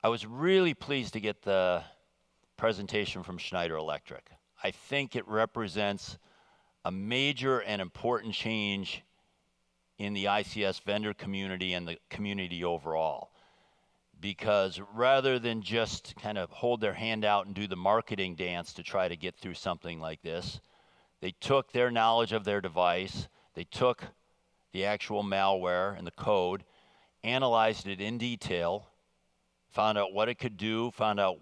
I was really pleased to get the presentation from Schneider Electric. I think it represents a major and important change in the ICS vendor community and the community overall. Because rather than just kind of hold their hand out and do the marketing dance to try to get through something like this, they took their knowledge of their device, they took the actual malware and the code, analyzed it in detail, found out what it could do, found out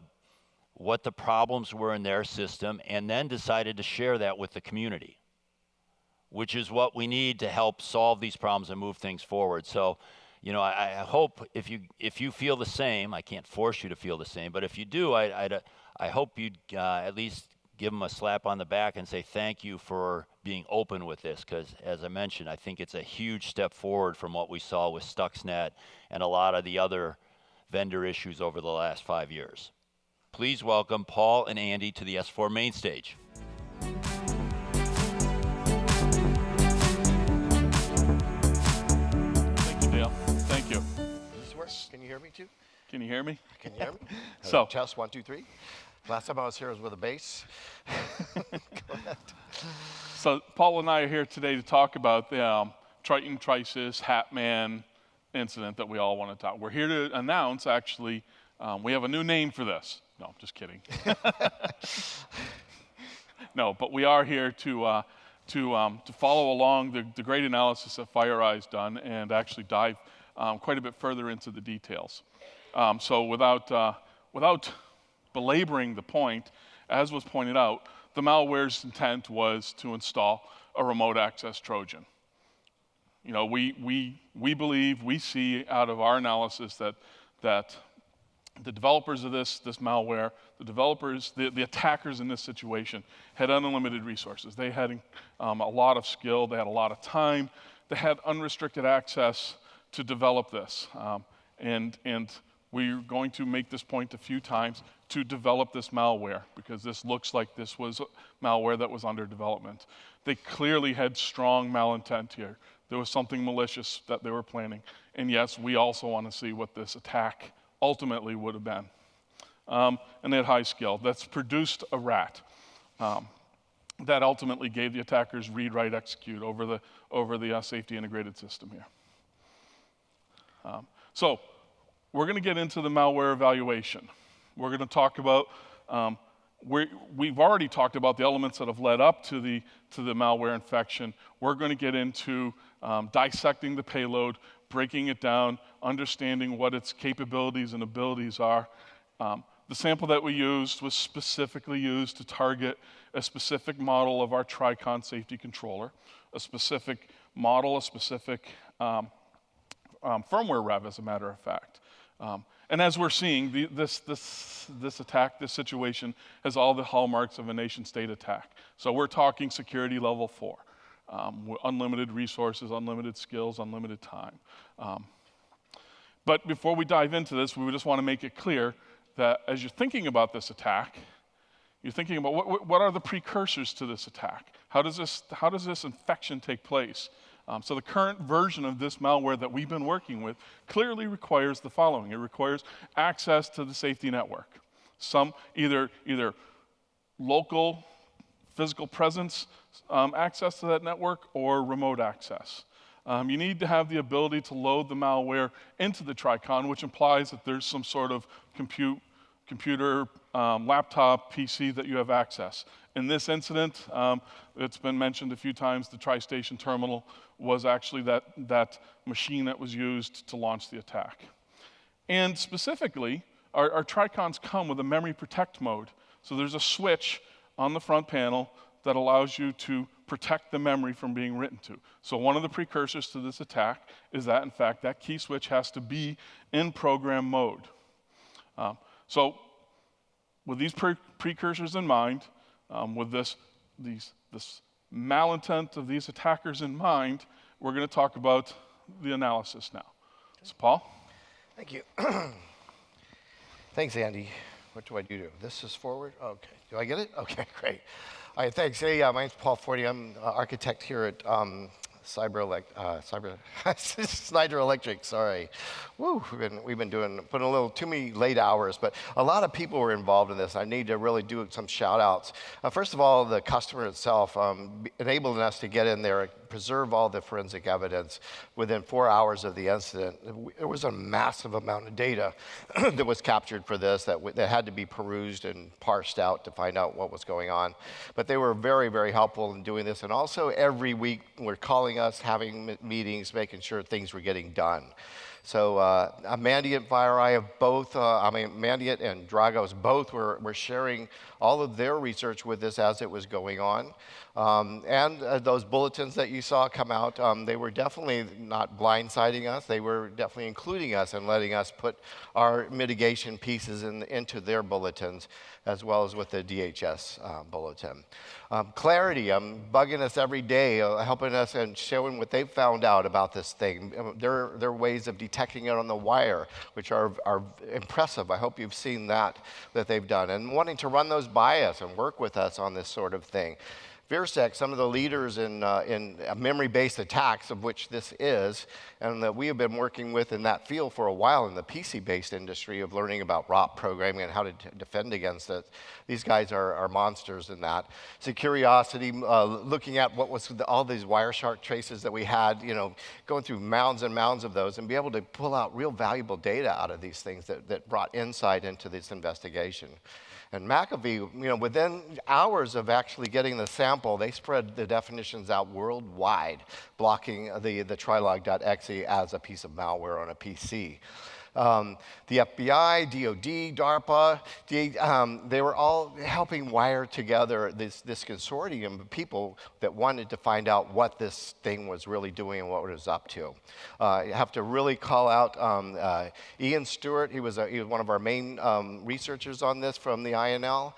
what the problems were in their system, and then decided to share that with the community, which is what we need to help solve these problems and move things forward. So, you know, I hope if you feel the same, I can't force you to feel the same, but if you do, I hope you'd at least give them a slap on the back and say thank you for being open with this, because as I mentioned, I think it's a huge step forward from what we saw with Stuxnet and a lot of the other vendor issues over the last 5 years. Please welcome Paul and Andy to the S4 main stage. Thank you, Dale. Thank you. Does this work? Can you hear me too? Can you hear me? Can you hear me? So, test 1, 2, 3. Last time I was here was with a bass. Go ahead. So Paul and I are here today to talk about the Triton Crisis Hatman incident that we all want to talk. We're here to announce, actually, we have a new name for this. No, I'm just kidding. No, but we are here to follow along the great analysis that FireEye's done and actually dive quite a bit further into the details. So without belaboring the point, as was pointed out, the malware's intent was to install a remote access Trojan. You know, we believe, we see out of our analysis that the developers of this malware, the attackers in this situation had unlimited resources. They had a lot of skill, they had a lot of time, they had unrestricted access to develop this. And we're going to make this point a few times to develop this malware, because this looks like this was malware that was under development. They clearly had strong malintent here. There was something malicious that they were planning. And yes, we also want to see what this attack ultimately would have been. And they had high skill. That's produced a rat. That ultimately gave the attackers read, write, execute over the safety integrated system here. So we're going to get into the malware evaluation. We're going to talk about, we've already talked about the elements that have led up to the malware infection. We're going to get into dissecting the payload, breaking it down, understanding what its capabilities and abilities are. The sample that we used was specifically used to target a specific model of our Tricon safety controller, a specific model, a specific firmware rev, as a matter of fact. And as we're seeing, this attack, this situation, has all the hallmarks of a nation-state attack. So we're talking security level 4. Unlimited resources, unlimited skills, unlimited time. But before we dive into this, we just want to make it clear that as you're thinking about this attack, you're thinking about what are the precursors to this attack? How does this infection take place? So the current version of this malware that we've been working with clearly requires the following. It requires access to the safety network. Some either local physical presence access to that network or remote access. You need to have the ability to load the malware into the Tricon, which implies that there's some sort of computer, laptop, PC that you have access. In this incident, it's been mentioned a few times, the TriStation terminal was actually that machine that was used to launch the attack. And specifically, our Tricons come with a memory protect mode. So there's a switch on the front panel that allows you to protect the memory from being written to. So one of the precursors to this attack is that, in fact, that key switch has to be in program mode. So with these precursors in mind, with this malintent of these attackers in mind, we're going to talk about the analysis now. So Paul? Thank you. Thanks, Andy. What do I do? This is forward? Okay. Do I get it? Okay, great. All right, thanks. Hey, my name's Paul Forty. I'm an architect here at Schneider Electric, sorry. Woo, we've been putting a little too many late hours, but a lot of people were involved in this. I need to really do some shout outs. First of all, the customer itself enabling us to get in there, preserve all the forensic evidence within 4 hours of the incident. There was a massive amount of data that was captured for this that had to be perused and parsed out to find out what was going on. But they were very, very helpful in doing this. And also every week we're calling us, having meetings, making sure things were getting done. So Mandiant, FireEye have both, Mandiant and Dragos both were sharing all of their research with us as it was going on. Those bulletins that you saw come out, they were definitely not blindsiding us. They were definitely including us and letting us put our mitigation pieces into their bulletins, as well as with the DHS bulletin. Clarity, bugging us every day, helping us and showing what they've found out about this thing. Their ways of detecting it on the wire, which are impressive. I hope you've seen that they've done. And wanting to run those by us and work with us on this sort of thing. VirSec, some of the leaders in memory-based attacks, of which this is, and that we have been working with in that field for a while in the PC-based industry of learning about ROP programming and how to defend against it. These guys are monsters in that. Securiosity, looking at what was all these Wireshark traces that we had, going through mounds and mounds of those and be able to pull out real valuable data out of these things that brought insight into this investigation. And McAfee, within hours of actually getting the sample, they spread the definitions out worldwide, blocking the Trilog.exe as a piece of malware on a PC. The FBI, DOD, DARPA, they were all helping wire together this consortium of people that wanted to find out what this thing was really doing and what it was up to. You have to really call out Ian Stewart. He was one of our main researchers on this from the INL.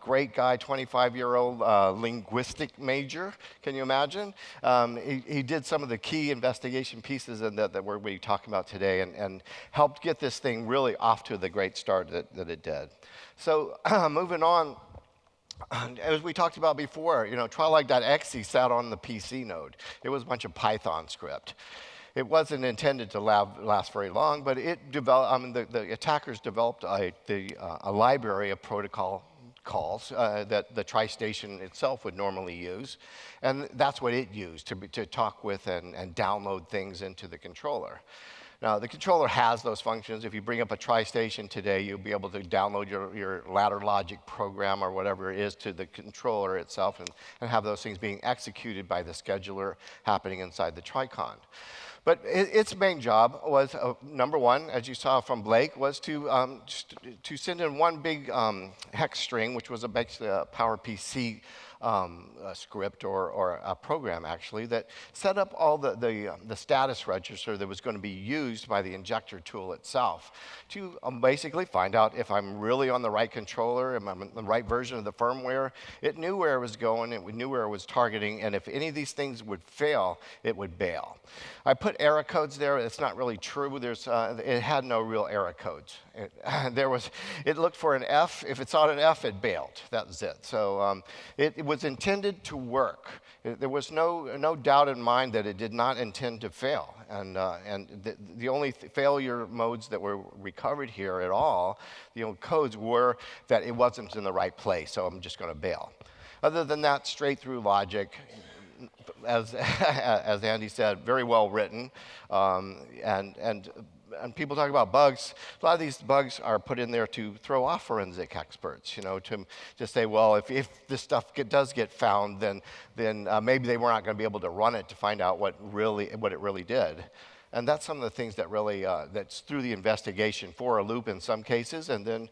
Great guy, 25-year-old linguistic major. Can you imagine? He did some of the key investigation pieces that we're going to be talking about today and helped get this thing really off to the great start that it did. So moving on, as we talked about before, Trilog.exe sat on the PC node. It was a bunch of Python script. It wasn't intended to last very long, but it developed. The attackers developed a library of protocol calls that the TriStation itself would normally use, and that's what it used to talk with and download things into the controller. Now, the controller has those functions. If you bring up a TriStation today, you'll be able to download your ladder logic program or whatever it is to the controller itself and have those things being executed by the scheduler happening inside the Tricon. But its main job was, number one, as you saw from Blake, was to send in one big hex string, which was basically a PowerPC a script or a program, actually, that set up all the status register that was going to be used by the injector tool itself to basically find out if I'm really on the right controller, am I on the right version of the firmware. It knew where it was going, it knew where it was targeting, and if any of these things would fail, it would bail. I put error codes there. It's not really true. It had no real error codes. It looked for an F. If it saw an F, it bailed. That was it. So it was intended to work. There was no doubt in mind that it did not intend to fail. And the only failure modes that were recovered here at all, the only codes were that it wasn't in the right place. So I'm just going to bail. Other than that, straight through logic. As Andy said, very well written, and people talk about bugs. A lot of these bugs are put in there to throw off forensic experts, to say, well, if this stuff does get found, then maybe they were not going to be able to run it to find out what it really did. And that's some of the things that really, that's through the investigation for a loop in some cases, and then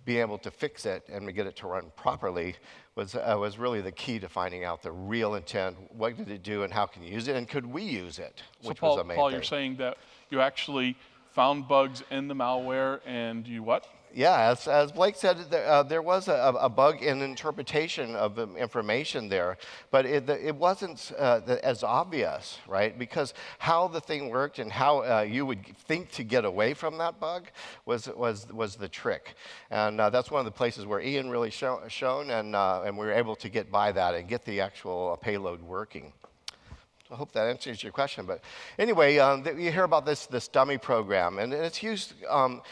being able to fix it and get it to run properly was really the key to finding out the real intent. What did it do and how can you use it? And could we use it? Which was the main Paul, thing. you're saying that you actually found bugs in the malware and you what? Yeah, as Blake said, there was a bug in interpretation of information there, but it wasn't as obvious, right? Because how the thing worked and how you would think to get away from that bug was the trick. And that's one of the places where Ian really shone, and we were able to get by that and get the actual payload working. I hope that answers your question. But anyway, you hear about this dummy program, and it's used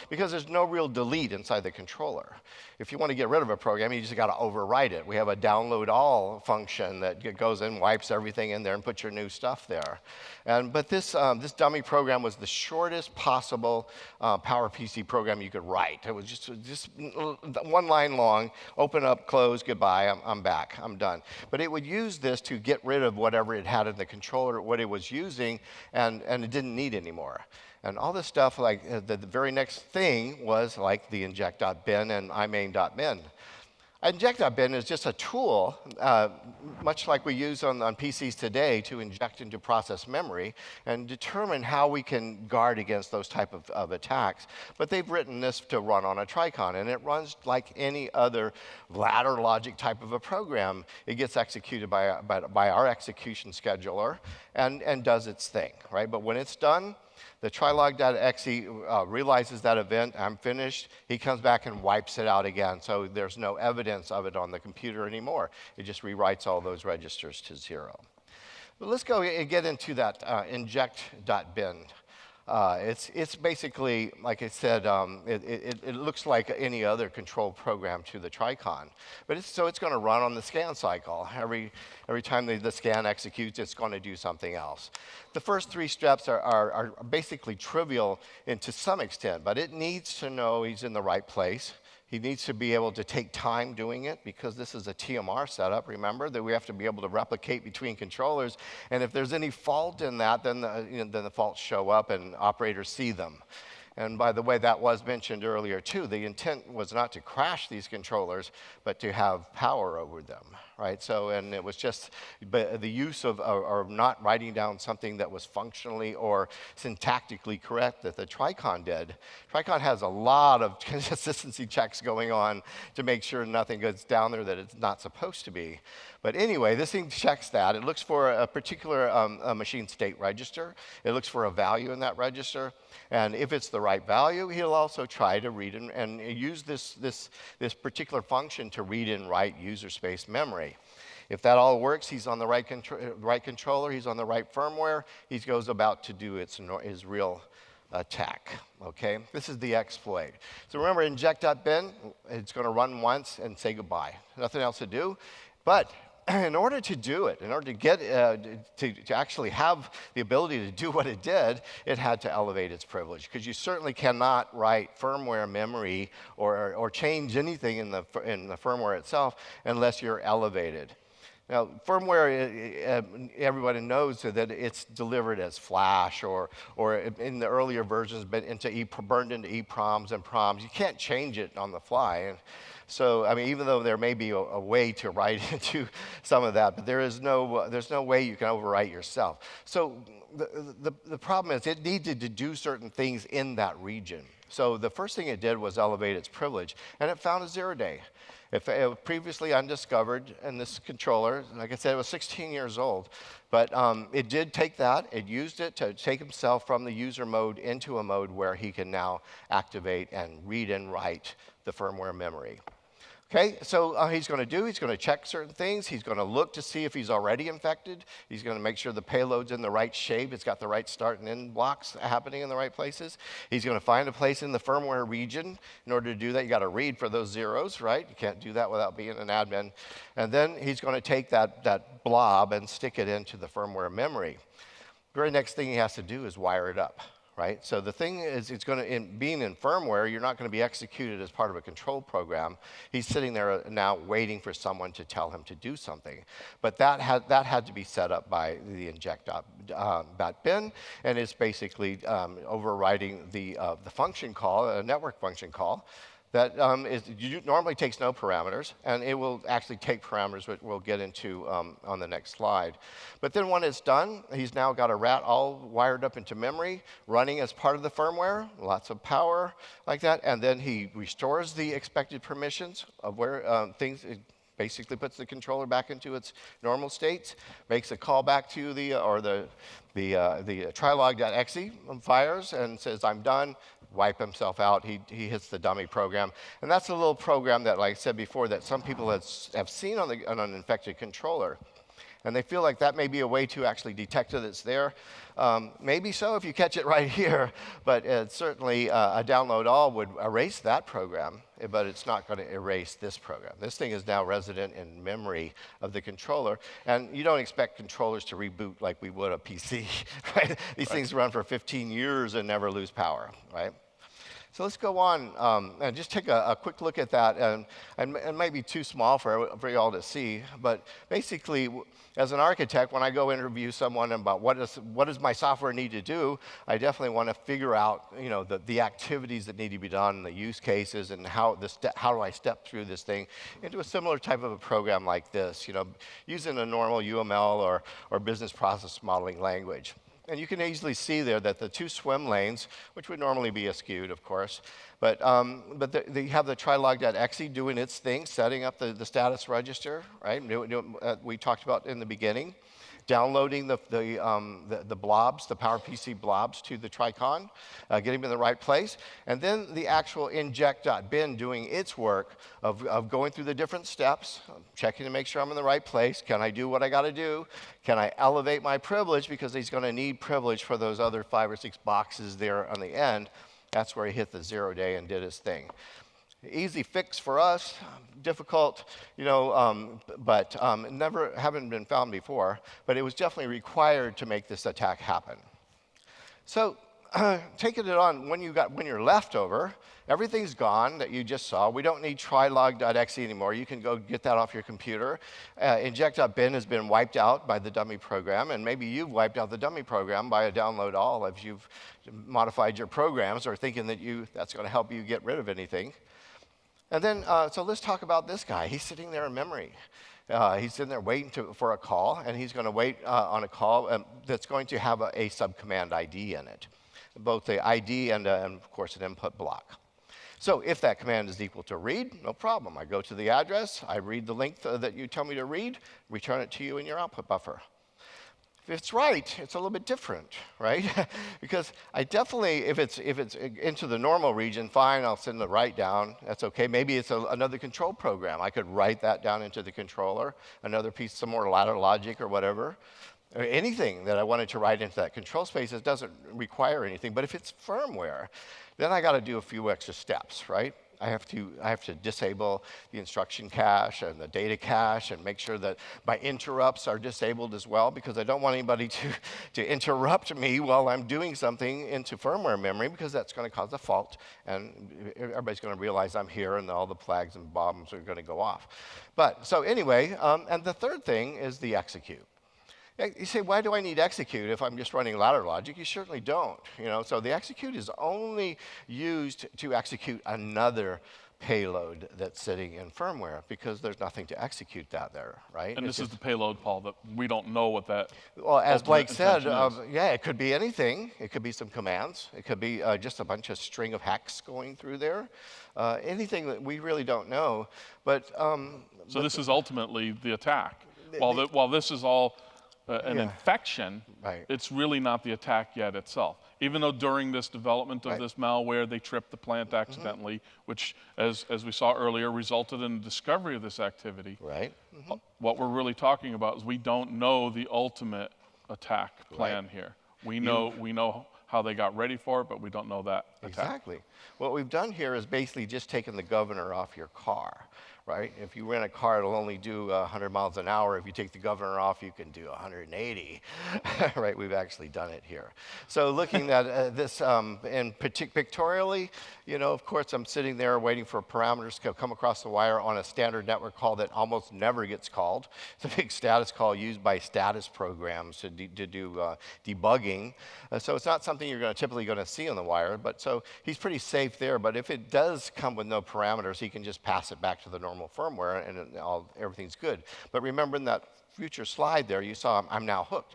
because there's no real delete inside the controller. If you want to get rid of a program, you just got to overwrite it. We have a download all function that goes in, wipes everything in there, and puts your new stuff there. But this dummy program was the shortest possible PowerPC program you could write. It was just one line long, open up, close, goodbye, I'm back, I'm done. But it would use this to get rid of whatever it had in the controller, what it was using, and it didn't need anymore. And all this stuff, like the very next thing was like the inject.bin and imain.bin. Inject.bin is just a tool, much like we use on PCs today, to inject into process memory and determine how we can guard against those type of attacks. But they've written this to run on a Tricon, and it runs like any other ladder logic type of a program. It gets executed by our execution scheduler and does its thing, right? But when it's done, the trilog.exe realizes that event, I'm finished. He comes back and wipes it out again, so there's no evidence of it on the computer anymore. It just rewrites all those registers to 0. But let's go and get into that inject.bin. It's basically, like I said, it looks like any other control program to the Tricon. But it's going to run on the scan cycle. Every time the scan executes, it's going to do something else. The first 3 steps are basically trivial to some extent, but it needs to know he's in the right place. He needs to be able to take time doing it, because this is a TMR setup. Remember that we have to be able to replicate between controllers. And if there's any fault in that, then the faults show up and operators see them. And by the way, that was mentioned earlier too. The intent was not to crash these controllers, but to have power over them, right? So, and it was just the use of or not writing down something that was functionally or syntactically correct that the Tricon did. Tricon has a lot of consistency checks going on to make sure nothing goes down there that it's not supposed to be. But anyway, this thing checks that. It looks for a particular machine state register. It looks for a value in that register. And if it's the right value, he'll also try to read and use this particular function to read and write user space memory. If that all works, he's on the right controller, he's on the right firmware, he goes about to do his real attack, okay? This is the exploit. So remember, inject.bin, it's going to run once and say goodbye. Nothing else to do. But in order to do it, in order to get to actually have the ability to do what it did, it had to elevate its privilege, because you certainly cannot write firmware memory or change anything in the firmware itself unless you're elevated. Now, firmware, everybody knows that it's delivered as flash or in the earlier versions, burned into EPROMs and PROMs. You can't change it on the fly. And so, I mean, even though there may be a way to write into some of that, but there's no way you can overwrite yourself. So the problem is it needed to do certain things in that region. So the first thing it did was elevate its privilege, and it found a 0-day. If it was previously undiscovered, and this controller, like I said, it was 16 years old, but it did take that, it used it to take himself from the user mode into a mode where he can now activate and read and write the firmware memory. Okay, so he's going to check certain things. He's going to look to see if he's already infected. He's going to make sure the payload's in the right shape. It's got the right start and end blocks happening in the right places. He's going to find a place in the firmware region. In order to do that, you got to read for those zeros, right? You can't do that without being an admin. And then he's going to take that blob and stick it into the firmware memory. The very next thing he has to do is wire it up. Right? So the thing is, being in firmware, you're not going to be executed as part of a control program. He's sitting there now waiting for someone to tell him to do something. But that had to be set up by the inject.bin, and it's basically overriding the function call, a network function call, that normally takes no parameters, and it will actually take parameters, which we'll get into on the next slide. But then when it's done, he's now got a rat all wired up into memory, running as part of the firmware, lots of power like that, and then he restores the expected permissions of where it basically puts the controller back into its normal states, makes a call back to the trilog.exe, fires, and says, I'm done. Wipe himself out. He hits the dummy program. And that's a little program that, like I said before, that some people have seen on an infected controller. And they feel like that may be a way to actually detect that it's there. Maybe so if you catch it right here, but certainly a download all would erase that program, but it's not going to erase this program. This thing is now resident in memory of the controller, and you don't expect controllers to reboot like we would a PC, right? These things run for 15 years and never lose power, right? So let's go on and just take a quick look at that. And it might be too small for you all to see, but basically, as an architect, when I go interview someone about what does my software need to do, I definitely want to figure out, you know, the activities that need to be done, the use cases, and how do I step through this thing into a similar type of a program like this, you know, using a normal UML or business process modeling language. And you can easily see there that the two swim lanes, which would normally be askewed, of course, but they have the trilog.exe doing its thing, setting up the status register, right? We talked about in the beginning, downloading the blobs, the PowerPC blobs to the Tricon, getting them in the right place, and then the actual inject.bin doing its work of going through the different steps, checking to make sure I'm in the right place. Can I do what I got to do? Can I elevate my privilege? Because he's going to need privilege for those other 5 or 6 boxes there on the end. That's where he hit the 0 day and did his thing. Easy fix for us, difficult, you know, but never haven't been found before. But it was definitely required to make this attack happen. So, taking it on when you're left over, everything's gone that you just saw. We don't need trilog.exe anymore. You can go get that off your computer. Inject.bin has been wiped out by the dummy program, and maybe you've wiped out the dummy program by a download all if you've modified your programs or thinking that that's going to help you get rid of anything. And then, so let's talk about this guy. He's sitting there in memory. He's sitting there waiting for a call, and he's going to wait on a call that's going to have a subcommand ID in it, both the ID and of course, an input block. So if that command is equal to read, no problem. I go to the address, I read the length that you tell me to read, return it to you in your output buffer. If it's right, it's a little bit different, right? Because I definitely, if it's into the normal region, fine, I'll send the write down. That's okay. Maybe it's another control program. I could write that down into the controller, another piece, some more ladder logic or whatever. Or anything that I wanted to write into that control space, it doesn't require anything. But if it's firmware, then I got to do a few extra steps, right? I have to disable the instruction cache and the data cache and make sure that my interrupts are disabled as well, because I don't want anybody to interrupt me while I'm doing something into firmware memory, because that's going to cause a fault and everybody's going to realize I'm here and all the flags and bombs are going to go off. But so anyway, and the third thing is the execute. You say, why do I need execute if I'm just running ladder logic? You certainly don't. You know, so the execute is only used to execute another payload that's sitting in firmware, because there's nothing to execute that there, right? And this is the payload, Paul, that we don't know what that. Well, as Blake said, is. yeah, it could be anything. It could be some commands. It could be just a bunch of string of hacks going through there. Anything that we really don't know. But so this is ultimately the attack. While this is all an infection, right. It's really not the attack yet itself. Even though during this development of this malware, they tripped the plant accidentally, which, as we saw earlier, resulted in the discovery of this activity. Right. What we're really talking about is we don't know the ultimate attack plan here. We know how they got ready for it, but we don't know that attack. Exactly. What we've done here is basically just taken the governor off your car. Right? If you rent a car, it'll only do 100 miles an hour. If you take the governor off, you can do 180. Right? We've actually done it here. So looking at this pictorially, you know, of course, I'm sitting there waiting for parameters to come across the wire on a standard network call that almost never gets called. It's a big status call used by status programs to do debugging. So it's not something you're typically going to see on the wire. But so he's pretty safe there. But if it does come with no parameters, he can just pass it back to the normal firmware and everything's good. But remember in that future slide there, you saw I'm now hooked.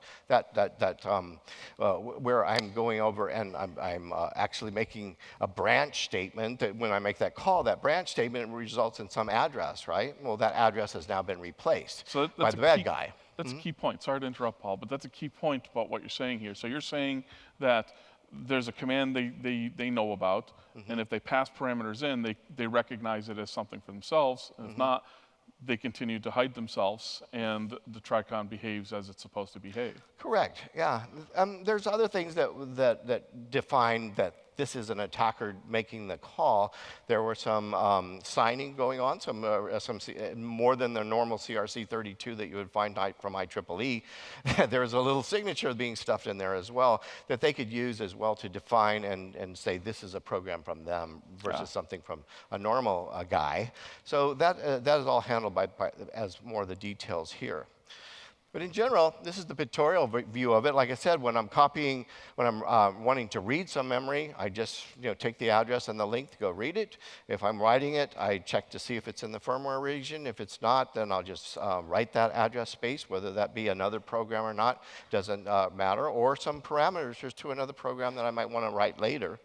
Where I'm going over and I'm actually making a branch statement. That when I make that call, that branch statement results in some address, right? Well, that address has now been replaced by the bad guy. That's a key point. Sorry to interrupt, Paul, but that's a key point about what you're saying here. So you're saying that there's a command they know about, and if they pass parameters in, they recognize it as something for themselves, and if not, they continue to hide themselves, and the Tricon behaves as it's supposed to behave. Correct. Yeah. There's other things that define that this is an attacker making the call. There were some signing going on, some more than the normal CRC32 that you would find from IEEE. There's a little signature being stuffed in there as well that they could use as well to define and say this is a program from them versus something from a normal guy. So that is all handled as more of the details here. But in general, this is the pictorial view of it. Like I said, when I'm wanting to read some memory, I just take the address and the link to go read it. If I'm writing it, I check to see if it's in the firmware region. If it's not, then I'll just write that address space, whether that be another program or not, doesn't matter, or some parameters to another program that I might want to write later.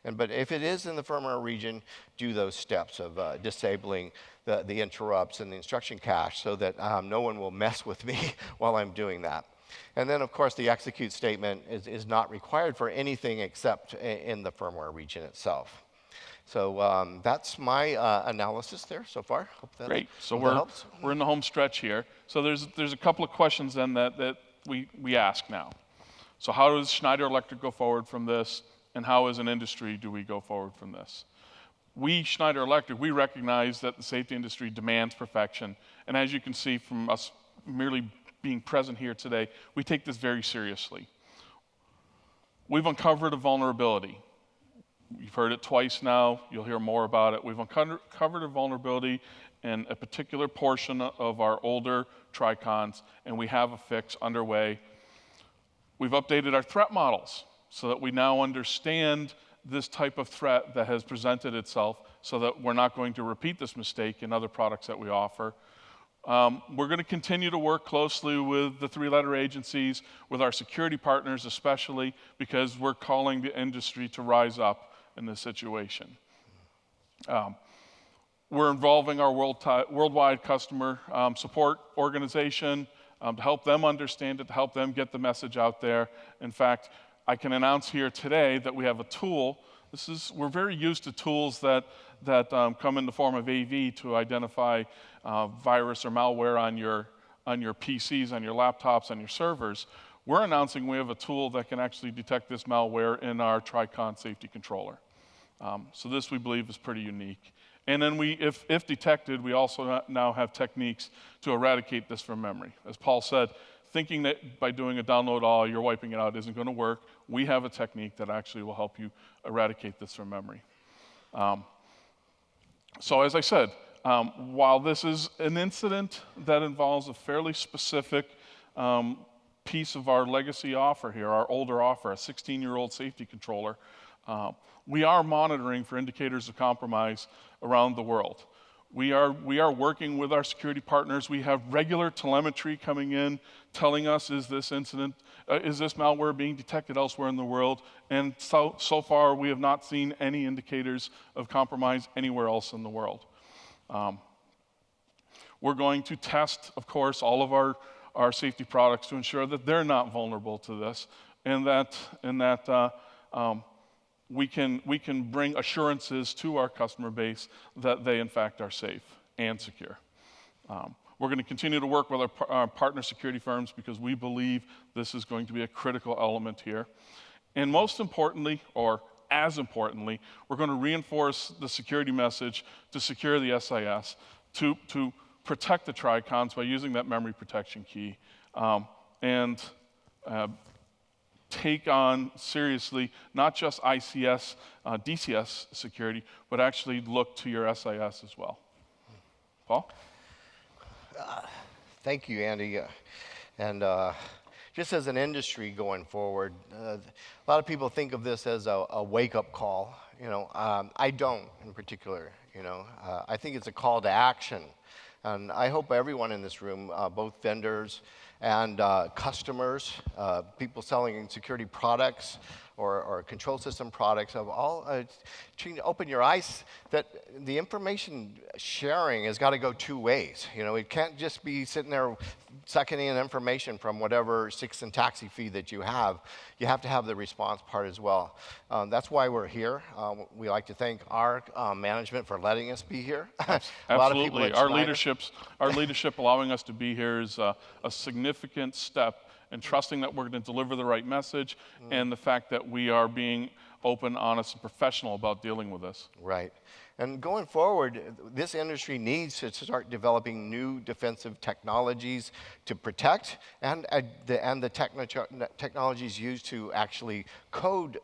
But if it is in the firmware region, do those steps of disabling the interrupts and the instruction cache so that no one will mess with me while I'm doing that. And then, of course, the execute statement is not required for anything except in the firmware region itself. So that's my analysis there so far. Hope that, Great. So helps. We're in the home stretch here. So there's a couple of questions then that we ask now. So how does Schneider Electric go forward from this? And how, as an industry, do we go forward from this? We, Schneider Electric, we recognize that the safety industry demands perfection. And as you can see from us merely being present here today, we take this very seriously. We've uncovered a vulnerability. You've heard it twice now. You'll hear more about it. We've uncovered a vulnerability in a particular portion of our older Tricons, and we have a fix underway. We've updated our threat models so that we now understand this type of threat that has presented itself so that we're not going to repeat this mistake in other products that we offer. We're going to continue to work closely with the three-letter agencies, with our security partners especially, because we're calling the industry to rise up in this situation. We're involving our worldwide customer support organization to help them understand it, to help them get the message out there. In fact, I can announce here today that we have a tool. We're very used to tools that come in the form of AV to identify virus or malware on your PCs, on your laptops, on your servers. We're announcing we have a tool that can actually detect this malware in our Tricon safety controller. So this, we believe, is pretty unique. And then if detected, we also now have techniques to eradicate this from memory. As Paul said, thinking that by doing a download all, you're wiping it out isn't going to work. We have a technique that actually will help you eradicate this from memory. So as I said, while this is an incident that involves a fairly specific piece of our legacy offer here, our older offer, a 16-year-old safety controller, we are monitoring for indicators of compromise around the world. We are working with our security partners. We have regular telemetry coming in, telling us, is this malware being detected elsewhere in the world? And so far, we have not seen any indicators of compromise anywhere else in the world. We're going to test, of course, all of our safety products to ensure that they're not vulnerable to this, and that we can bring assurances to our customer base that they, in fact, are safe and secure. We're going to continue to work with our partner security firms because we believe this is going to be a critical element here. And most importantly, or as importantly, we're going to reinforce the security message to secure the SIS, to protect the Tricons by using that memory protection key, and take on seriously not just ICS, DCS security, but actually look to your SIS as well. Paul? Thank you, Andy. And just as an industry going forward, a lot of people think of this as a wake-up call. I don't in particular. I think it's a call to action. And I hope everyone in this room, both vendors and customers, people selling security products, or control system products have all trying to open your eyes that the information sharing has got to go two ways. You know, it can't just be sitting there sucking in information from whatever SIX and taxi feed that you have. You have to have the response part as well. That's why we're here. We like to thank our management for letting us be here. Absolutely. Our leadership allowing us to be here is a significant step in trusting that we're going to deliver the right message and the fact that we are being open, honest, and professional about dealing with this. Right. And going forward, this industry needs to start developing new defensive technologies to protect and the technologies used to actually code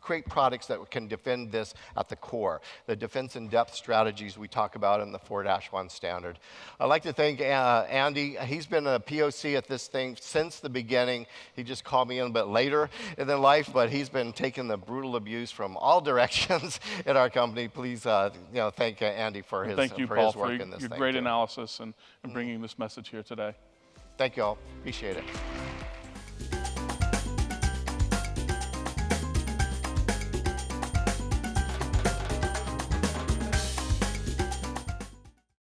create products that can defend this at the core. The defense in depth strategies we talk about in the 4-1 standard. I'd like to thank Andy. He's been a POC at this thing since the beginning. He just called me in a bit later in their life, but he's been taking the brutal abuse from all directions in our company. Please thank Andy for his, thank you, for Paul, his work for in this your thing great too. analysis and bringing this message here today. Thank you all. Appreciate it.